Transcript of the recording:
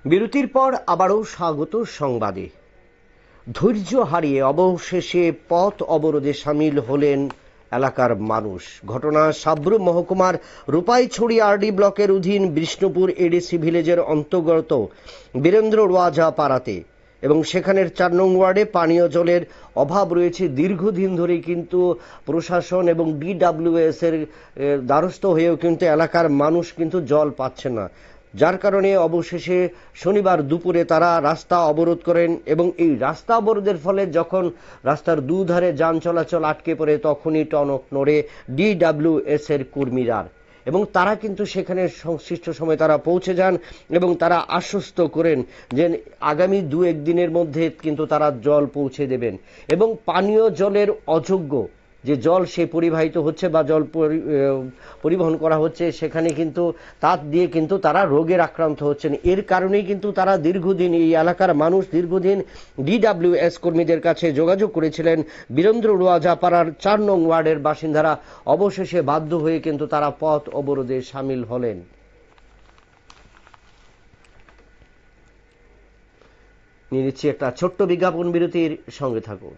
বিরতির পর আবারও স্বাগত সংবাদে। ধৈর্য হারিয়ে অবশেষে পথ অবরোধে সামিল হলেন এলাকার মানুষ। ঘটনা সাব্রু মহকুমার রূপাইছড়ি আরডি ব্লকের অধীন বিষ্ণুপুর এডিসি ভিলেজের অন্তর্গত বীরেন্দ্র রোয়াজা পাড়াতে, এবং সেখানের 4 নং ওয়ার্ডে পানীয় জলের অভাব রয়েছে দীর্ঘদিন ধরে। কিন্তু প্রশাসন এবং DWS এর দ্বারস্থ হয়েও কিন্তু এলাকার মানুষ কিন্তু জল পাচ্ছে না, যার কারণে অবশেষে শনিবার দুপুরে তারা রাস্তা অবরোধ করেন। এবং এই রাস্তা অবরোধের ফলে যখন রাস্তার দুধারে যান চলাচল আটকে পড়ে, তখনই টনক নড়ে DWS এর কর্মীরা, এবং তারা কিন্তু সেখানে সংশ্লিষ্ট সময় তারা পৌঁছে যান এবং তারা আশ্বস্ত করেন যে আগামী 2-1 দিনের মধ্যে কিন্তু তারা জল পৌঁছে দেবেন। এবং পানীয় জলের অযোগ্য যে জল সে পরিবাহিত হচ্ছে বা জল পরিবহন করা হচ্ছে, সেখানে কিন্তু তার দিয়ে কিন্তু তারা রোগের আক্রান্ত হচ্ছেন। এর কারণেই কিন্তু তারা দীর্ঘদিন, এই এলাকার মানুষ দীর্ঘদিন DWS কর্মীদের কাছে যোগাযোগ করেছিলেন। বীরেন্দ্র রোয়াজা পাড়ার 4 নং ওয়ার্ডের বাসিন্দারা অবশেষে বাধ্য হয়ে কিন্তু তারা পথ অবরোধে সামিল হলেন। নিয়ে নিচ্ছি একটা ছোট্ট বিজ্ঞাপন বিরতির, সঙ্গে থাকুন।